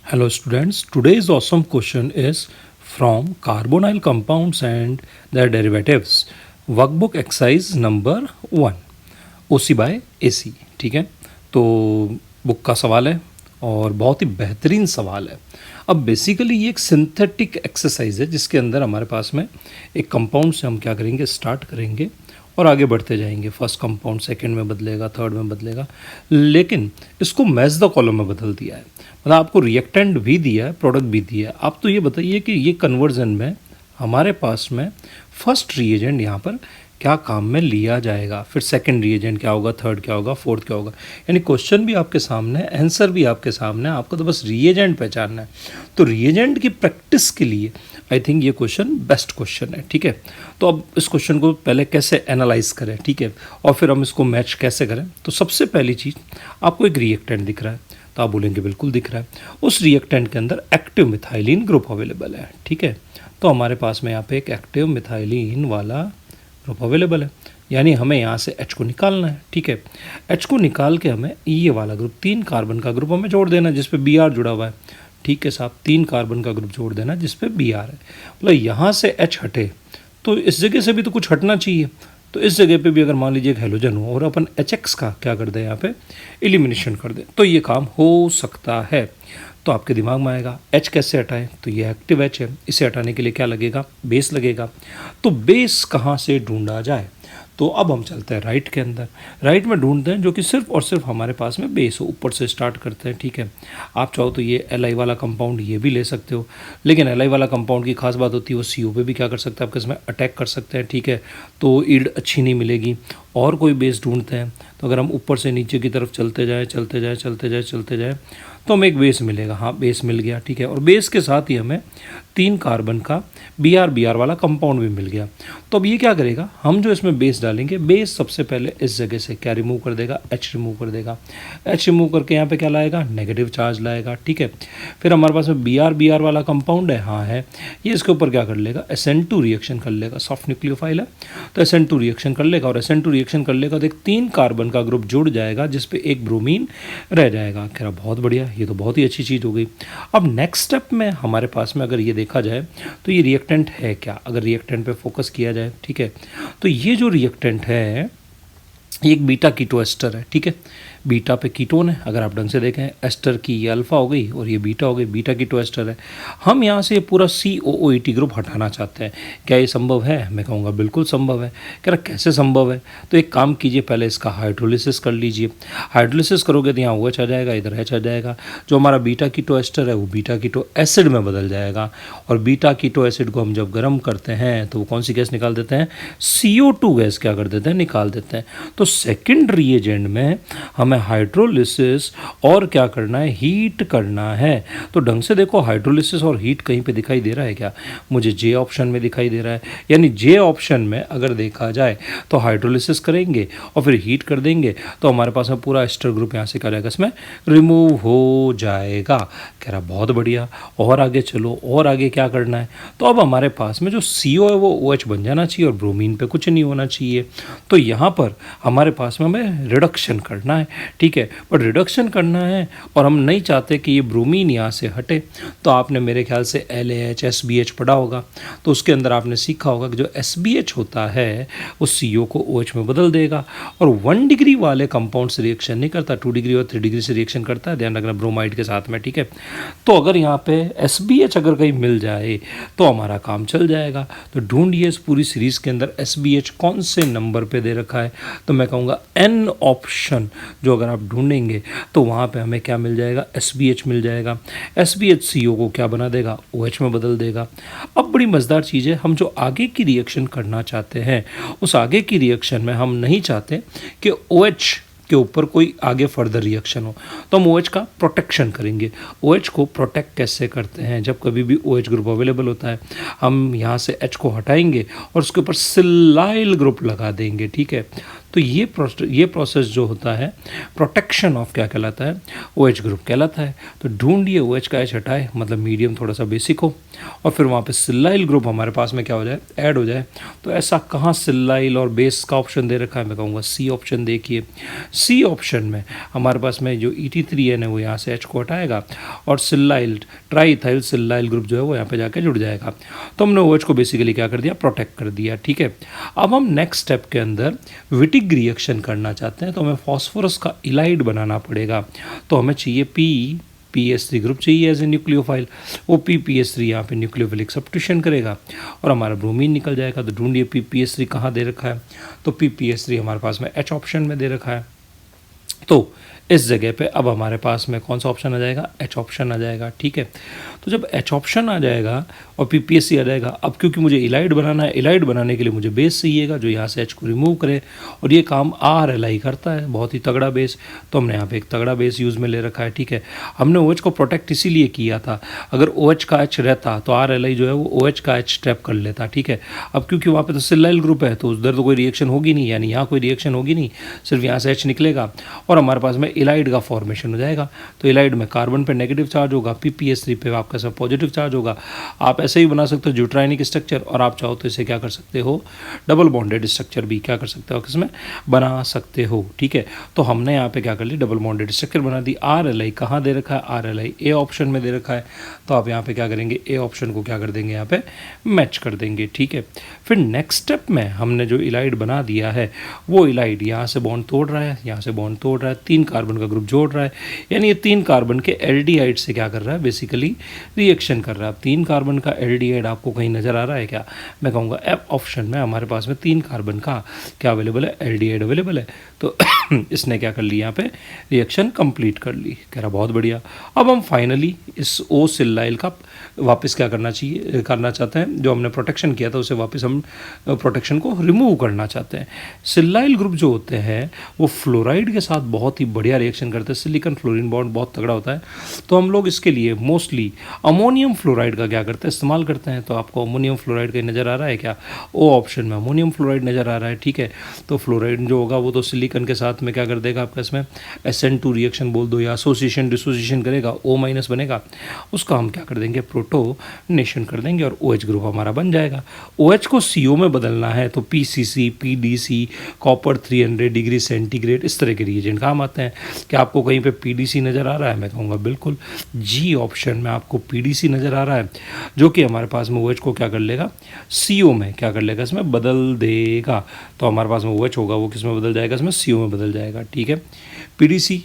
Hello students, today's awesome question is from carbonyl compounds and their derivatives, workbook exercise number 1, OC by AC। ठीक है, तो book का सवाल है और बहुत ही बेहतरीन सवाल है। अब बेसिकली ये एक सिंथेटिक एक्सरसाइज है जिसके अंदर हमारे पास में एक कंपाउंड से हम क्या करेंगे, स्टार्ट करेंगे और आगे बढ़ते जाएंगे। फर्स्ट कंपाउंड सेकंड में बदलेगा, थर्ड में बदलेगा, लेकिन इसको मैच द कॉलम में बदल दिया है। मतलब आपको रिएक्टेंट भी दिया है, प्रोडक्ट भी दिया है। आप तो ये बताइए कि ये कन्वर्जन में हमारे पास में फर्स्ट रिएजेंट यहाँ पर क्या काम में लिया जाएगा, फिर सेकंड रिएजेंट क्या होगा, थर्ड क्या होगा, फोर्थ क्या होगा। यानी क्वेश्चन भी आपके सामने है, आंसर भी आपके सामने है, आपको तो बस रिएजेंट पहचानना है। तो रिएजेंट की प्रैक्टिस के लिए आई थिंक ये क्वेश्चन बेस्ट क्वेश्चन है। ठीक है, तो अब इस क्वेश्चन को पहले कैसे एनालाइज करें, ठीक है, और फिर हम इसको मैच कैसे करें। तो सबसे पहली चीज़, आपको एक रिएक्टेंट दिख रहा है, तो आप बोलेंगे बिल्कुल दिख रहा है। उस रिएक्टेंट के अंदर एक्टिव मिथाइलिन ग्रुप अवेलेबल है। ठीक है, तो हमारे पास में यहाँ पे एक एक्टिव मिथाइलिन वाला ग्रुप अवेलेबल है, यानी हमें यहाँ से H को निकालना है। ठीक है, H को निकाल के हमें ये वाला ग्रुप 3 कार्बन का ग्रुप हमें जोड़ देना है जिस पे Br जुड़ा हुआ है। ठीक है साहब, 3 कार्बन का ग्रुप जोड़ देना जिस पे Br है। मतलब यहाँ से H हटे तो इस जगह से भी तो कुछ हटना चाहिए। तो इस जगह पे भी अगर मान लीजिए एक हेलोजन हो और अपन HX का क्या कर दें, यहाँ पे एलिमिनेशन कर दें, तो ये काम हो सकता है। तो आपके दिमाग में आएगा H कैसे हटाएं, तो ये एक्टिव H है, इसे हटाने के लिए क्या लगेगा, बेस लगेगा। तो बेस कहाँ से ढूंढा जाए, तो अब हम चलते हैं राइट के अंदर। राइट में ढूंढते हैं जो कि सिर्फ और सिर्फ हमारे पास में बेस हो, ऊपर से स्टार्ट करते हैं। ठीक है, आप चाहो तो ये Li वाला कंपाउंड ये भी ले सकते हो, लेकिन Li वाला कंपाउंड की खास बात होती है वो CO पे भी क्या कर सकता है, आपके इसमें अटैक कर सकते हैं। ठीक है, तो ईल्ड अच्छी नहीं मिलेगी। और कोई बेस ढूंढते हैं, तो अगर हम ऊपर से नीचे की तरफ चलते जाए तो हमें एक बेस मिलेगा। हाँ, बेस मिल गया। ठीक है, और बेस के साथ ही हमें 3 कार्बन का Br वाला कंपाउंड भी मिल गया। तो अब ये क्या करेगा, हम जो इसमें बेस डालेंगे, बेस सबसे पहले इस जगह से क्या रिमूव कर देगा, H रिमूव कर देगा। H रिमूव करके यहाँ पे क्या लाएगा, नेगेटिव चार्ज लाएगा। ठीक है, फिर हमारे पास में Br वाला कंपाउंड है, हाँ है, ये इसके ऊपर क्या कर लेगा, SN2 रिएक्शन कर लेगा। सॉफ्ट न्यूक्लियोफाइल है तो SN2 रिएक्शन कर लेगा, और SN2 रिएक्शन कर लेगा तो एक 3 कार्बन का ग्रुप जुड़ जाएगा जिसपे एक ब्रोमीन रह जाएगा। कह रहा बहुत बढ़िया, ये तो बहुत ही अच्छी चीज़ हो गई। अब नेक्स्ट स्टेप में हमारे पास में अगर ये देखा जाए तो ये रिएक्टेंट है क्या, अगर रिएक्टेंट पे फोकस किया जाए, ठीक है, तो ये जो रिएक्टेंट है ये एक बीटा कीटो एस्टर है। ठीक है, बीटा पे कीटोन है, अगर आप ढंग से देखें, एस्टर की ये अल्फ़ा हो गई और ये बीटा हो गई, बीटा कीटो एस्टर है। हम यहाँ से पूरा COOET ग्रुप हटाना चाहते हैं। क्या ये संभव है, मैं कहूँगा बिल्कुल संभव है। कह रहा कैसे संभव है, तो एक काम कीजिए, पहले इसका हाइड्रोलिसिस कर लीजिए। हाइड्रोलिसिस करोगे तो यहाँ OH आ जाएगा, इधर H आ जाएगा। जो हमारा बीटा कीटो एस्टर है वो बीटा कीटो एसिड में बदल जाएगा, और बीटा कीटो एसिड को हम जब गर्म करते हैं तो वो कौन सी गैस निकाल देते हैं, CO2 गैस क्या कर देते हैं, निकाल देते हैं। तो सेकेंड रिएजेंट में हमें हाइड्रोलिसिस और क्या करना है, हीट करना है। तो ढंग से देखो, हाइड्रोलिसिस और हीट कहीं पे दिखाई दे रहा है क्या, मुझे J ऑप्शन में दिखाई दे रहा है। यानी J ऑप्शन में अगर देखा जाए तो हाइड्रोलिसिस करेंगे और फिर हीट कर देंगे तो हमारे पास में पूरा एस्टर ग्रुप यहाँ से क्या जाएगा, इसमें रिमूव हो जाएगा। कह रहा बहुत बढ़िया, और आगे चलो, और आगे क्या करना है, तो अब हमारे पास में जो CO है वो OH बन जाना चाहिए और ब्रोमीन पे कुछ नहीं होना चाहिए। तो यहाँ पर हमारे पास में हमें रिडक्शन करना है। ठीक है, पर रिडक्शन करना है और हम नहीं चाहते कि ये ब्रोमीन यहाँ से हटे। तो आपने मेरे ख्याल से LAH SBH पढ़ा होगा, तो उसके अंदर आपने सीखा होगा कि जो SBH होता है वो CO को OH में बदल देगा, और 1 डिग्री वाले कंपाउंड से रिएक्शन नहीं करता, 2 डिग्री और 3 डिग्री से रिएक्शन करता है, ध्यान रखना, ब्रोमाइड के साथ में। ठीक है, तो अगर यहाँ पे SBH अगर कहीं मिल जाए तो हमारा काम चल जाएगा। तो ढूंढिए इस पूरी सीरीज़ के अंदर SBH कौन से नंबर पे दे रखा है, तो मैं कहूँगा N ऑप्शन जो अगर आप ढूंढेंगे तो वहाँ पे हमें क्या मिल जाएगा, SBH मिल जाएगा। SBH CO को क्या बना देगा, OH में बदल देगा। अब बड़ी मज़ेदार चीज़ है, हम जो आगे की रिएक्शन करना चाहते हैं उस आगे की रिएक्शन में हम नहीं चाहते कि OH के ऊपर कोई आगे फर्दर रिएक्शन हो, तो हम OH का प्रोटेक्शन करेंगे। OH को प्रोटेक्ट कैसे करते हैं, जब कभी भी OH ग्रुप अवेलेबल होता है हम यहाँ से H को हटाएंगे और उसके ऊपर सिलाइल ग्रुप लगा देंगे। ठीक है, तो ये प्रोसेस जो होता है प्रोटेक्शन ऑफ क्या कहलाता है, OH ग्रुप कहलाता है। तो ढूंढिए OH का H हटाए, मतलब मीडियम थोड़ा सा बेसिक हो, और फिर वहाँ पे सिल्लाइल ग्रुप हमारे पास में क्या हो जाए, ऐड हो जाए। तो ऐसा कहाँ सिल्लाइल और बेस का ऑप्शन दे रखा है, मैं कहूँगा सी ऑप्शन। देखिए सी ऑप्शन में हमारे पास में जो ET3N है वो यहाँ से H को हटाएगा और सिल्लाइल ट्राईथाइल सिल्लाइल ग्रुप जो है वो यहाँ पे जाके जुड़ जाएगा। तो हमने OH को बेसिकली क्या कर दिया, प्रोटेक्ट कर दिया। ठीक है, अब हम नेक्स्ट स्टेप के अंदर विटिक रिएक्शन करना चाहते हैं, तो हमें फॉस्फोरस का इलाइड बनाना पड़ेगा। तो हमें चाहिए PPS3 ग्रुप चाहिए एज ए न्यूक्लियोफाइल। वो PPS3 यहाँ पे न्यूक्लियोफिलिक सब्स्टिट्यूशन करेगा और हमारा ब्रोमीन निकल जाएगा। तो ढूंढिए PPS3 कहाँ दे रखा है, तो PPS3 हमारे पास में H ऑप्शन में दे रखा है। तो इस जगह पे अब हमारे पास में कौन सा ऑप्शन आ जाएगा, H ऑप्शन आ जाएगा। ठीक है, तो जब H ऑप्शन आ जाएगा और PPSC आ जाएगा, अब क्योंकि मुझे इलाइड बनाना है, इलाइड बनाने के लिए मुझे बेस चाहिएगा जो यहाँ से H को रिमूव करे, और ये काम RLI करता है, बहुत ही तगड़ा बेस। तो हमने यहाँ पे एक तगड़ा बेस यूज़ में ले रखा है। ठीक है, हमने OH को प्रोटेक्ट इसीलिए किया था, अगर OH का H रहता तो RLI जो है वो OH का H ट्रैप कर लेता। ठीक है, अब क्योंकि वहाँ पे तो सिल्लाइल ग्रुप है तो उधर तो कोई रिएक्शन होगी नहीं, यानी यहाँ कोई रिएक्शन होगी नहीं, सिर्फ यहाँ से H निकलेगा और हमारे पास में इलाइड का फॉर्मेशन हो जाएगा। तो इलाइड में कार्बन पे नेगेटिव चार्ज होगा, PPS3 पे आपका सब पॉजिटिव चार्ज होगा। आप ऐसे ही बना सकते हो ज्यूट्राइनिक स्ट्रक्चर, और आप चाहो तो इसे क्या कर सकते हो, डबल बॉन्डेड स्ट्रक्चर भी क्या कर सकते हो, किसमें बना सकते हो। ठीक है, तो हमने यहाँ पे क्या कर ली, डबल बॉन्डेड स्ट्रक्चर बना दी। RLI कहाँ दे रखा है, RLI A ऑप्शन में दे रखा है। तो आप यहाँ पे क्या करेंगे, A ऑप्शन को क्या कर देंगे, यहाँ पे मैच कर देंगे। ठीक है, फिर नेक्स्ट स्टेप में हमने जो इलाइड बना दिया है, वो इलाइड यहाँ से बॉन्ड तोड़ रहा है, यहाँ से बॉन्ड तोड़ रहा है, 3 कार्बन का ग्रुप जोड़ रहा है, यानी ये 3 कार्बन के एल्डिहाइड से क्या कर रहा है, बेसिकली रिएक्शन कर रहा है। 3 कार्बन का एल्डिहाइड आपको कहीं नज़र आ रहा है क्या, मैं कहूँगा F ऑप्शन में हमारे पास में 3 कार्बन का क्या अवेलेबल है, एल्डिहाइड अवेलेबल है। तो इसने क्या कर लिया, यहाँ पे रिएक्शन कंप्लीट कर ली। कह रहा बहुत बढ़िया। अब हम फाइनली इस O सिल्लाइल का वापस क्या करना चाहते हैं, जो हमने प्रोटेक्शन किया था उसे वापस हम प्रोटेक्शन को रिमूव करना चाहते हैं। सिल्लाइल ग्रुप जो होते हैं वो फ्लोराइड के साथ बहुत ही बढ़िया रिएक्शन करते हैं, सिलिकॉन फ्लोरीन बॉन्ड बहुत तगड़ा होता है। तो हम लोग इसके लिए मोस्टली अमोनियम फ्लोराइड का क्या करते हैं, इस्तेमाल करते हैं। तो आपको अमोनियम फ्लोराइड कहीं नज़र आ रहा है क्या, O ऑप्शन में अमोनियम फ्लोराइड नज़र आ रहा है। ठीक है, तो फ्लोराइड जो होगा वो तो सिलिकॉन के साथ में क्या कर देगा, आपका इसमें SN2 रिएक्शन बोल दो या एसोसिएशन डिसोसिएशन करेगा, O- बनेगा, उसका हम क्या कर देंगे, प्रोटोनेशन कर देंगे और OH ग्रुप हमारा बन जाएगा। OH को CO में बदलना है तो PCC, PDC, copper 300 degree centigrade, इस तरह के रिएजेंट काम आते हैं। क्या आपको कहीं पे PDC नज़र आ रहा है, मैं कहूँगा बिल्कुल G ऑप्शन में आपको PDC नज़र आ रहा है, जो कि हमारे पास में OH को क्या कर लेगा, CO में क्या कर लेगा, इसमें बदल देगा। तो हमारे पास में OH होगा वो किस में बदल जाएगा, इसमें CO में बदल जाएगा। ठीक है, PDC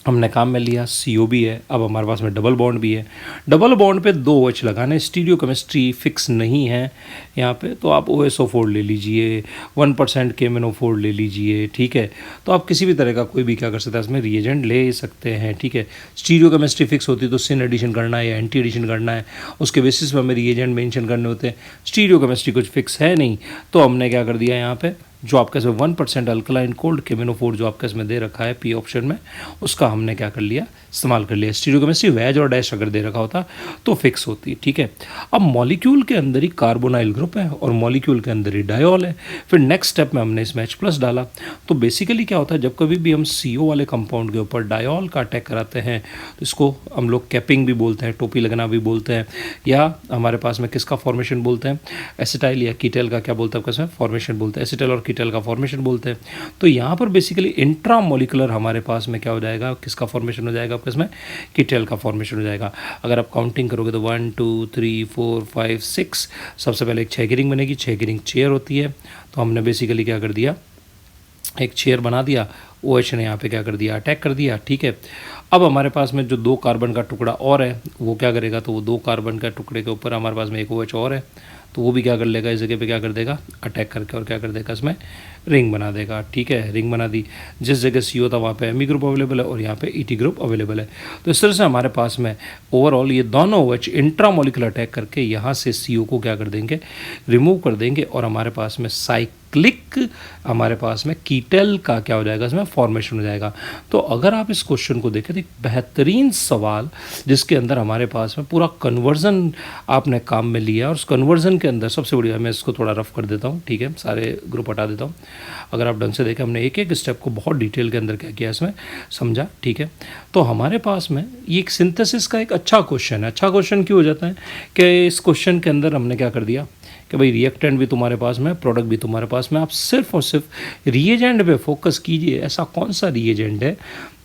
हमने काम में लिया, CO भी है, अब हमारे पास में डबल बॉन्ड भी है। डबल बॉन्ड पे 2 OH लगाना है, स्टीरियो केमिस्ट्री फिक्स नहीं है यहाँ पे, तो आप OSO4 ले लीजिए, 1% KMnO4 ले लीजिए। ठीक है, तो आप किसी भी तरह का कोई भी क्या कर सकते हैं, इसमें रिएजेंट ले सकते हैं। ठीक है, स्टीरियो केमिस्ट्री फिक्स होती है तो सिन एडिशन करना है या एंटी एडिशन करना है, उसके बेसिस पर हमें रिएजेंट मेंशन करने होते हैं। स्टीरियो केमिस्ट्री कुछ फिक्स है नहीं, तो हमने क्या कर दिया यहाँ पे, जो आपके इसमें 1% अल्कलाइन कोल्ड KMnO4 जो आपके इसमें दे रखा है P ऑप्शन में, उसका हमने क्या कर लिया, इस्तेमाल कर लिया। स्टीरियो केमिस्ट्री वैज और डैश अगर दे रखा होता तो फिक्स होती। ठीक है, अब मॉलिक्यूल के अंदर ही कार्बोनाइल ग्रुप है और मॉलिक्यूल के अंदर ही डायोल है। फिर नेक्स्ट स्टेप में हमने इसमें H+ डाला। तो बेसिकली क्या होता है, जब कभी भी हम CO वाले कंपाउंड के ऊपर डायोल का अटैक कराते हैं तो इसको हम लोग कैपिंग भी बोलते हैं, टोपी लगना भी बोलते हैं, या हमारे पास में किसका फॉर्मेशन बोलते हैं, एसिटाइल या कीटेल का क्या बोलते हैं, आपका फॉर्मेशन बोलते हैं, एसिटाइल और कीटेल का फॉर्मेशन बोलते हैं। तो यहाँ पर बेसिकली इंट्रामोलिकुलर हमारे पास में क्या हो जाएगा, किसका फॉर्मेशन हो जाएगा, आपके इसमें कीटेल का फॉर्मेशन हो जाएगा। अगर आप काउंटिंग करोगे तो 1 2 3 4 5 6, सबसे पहले एक 6 की रिंग बनेगी, 6 की रिंग चेयर होती है। तो हमने बेसिकली क्या कर दिया, एक चेयर बना दिया, OH ने यहाँ पे क्या कर दिया, अटैक कर दिया। ठीक है, अब हमारे पास में जो 2 कार्बन का टुकड़ा और है वो क्या करेगा, तो वो 2 कार्बन का टुकड़े के ऊपर हमारे पास में एक OH और है, तो वो भी क्या कर लेगा, इस जगह पे क्या कर देगा, अटैक करके और क्या कर देगा, इसमें रिंग बना देगा। ठीक है, रिंग बना दी, जिस जगह CO था वहाँ पे Me ग्रुप अवेलेबल है और यहाँ पे ET ग्रुप अवेलेबल है। तो इस तरह से हमारे पास में ओवरऑल ये दोनों OH इंट्रामोलिकुलर अटैक करके यहाँ से CO को क्या कर देंगे, रिमूव कर देंगे, और हमारे पास में साइक्लिक हमारे पास में कीटेल का क्या हो जाएगा, इसमें फॉर्मेशन हो जाएगा। तो अगर आप इस क्वेश्चन को देखें तो एक बेहतरीन सवाल जिसके अंदर हमारे पास में पूरा कन्वर्जन आपने काम में लिया, और उस कन्वर्जन के अंदर सबसे बढ़िया, मैं इसको थोड़ा रफ कर देता हूँ, ठीक है, सारे ग्रुप हटा देता हूँ। अगर आप ढंग से देखें, हमने एक एक स्टेप को बहुत डिटेल के अंदर क्या किया इसमें समझा, ठीक है। तो हमारे पास में ये एक सिंथेसिस का एक अच्छा क्वेश्चन है। अच्छा क्वेश्चन क्यों हो जाता है कि इस क्वेश्चन के अंदर हमने क्या कर दिया कि भाई रिएक्टेंट भी तुम्हारे पास में, प्रोडक्ट भी तुम्हारे पास में, आप सिर्फ और सिर्फ रिएजेंट पे फोकस कीजिए। ऐसा कौन सा रिएजेंट है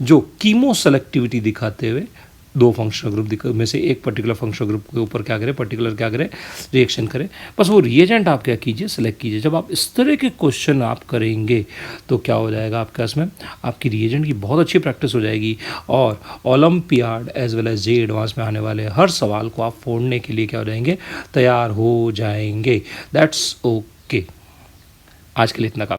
जो कीमो सेलेक्टिविटी दिखाते हुए दो फंक्शनल ग्रुप में से एक पर्टिकुलर फंक्शनल ग्रुप के ऊपर क्या करे, पर्टिकुलर क्या करे, रिएक्शन करे। बस वो रिएजेंट आप क्या कीजिए, सेलेक्ट कीजिए। जब आप इस तरह के क्वेश्चन आप करेंगे तो क्या हो जाएगा आपके पास में, आपकी रिएजेंट की बहुत अच्छी प्रैक्टिस हो जाएगी और ओलंपियाड एज वेल एज जे एडवांस में आने वाले हर सवाल को आप फोड़ने के लिए क्या हो जाएंगे, तैयार हो जाएंगे। That's okay. आज के लिए इतना काफी।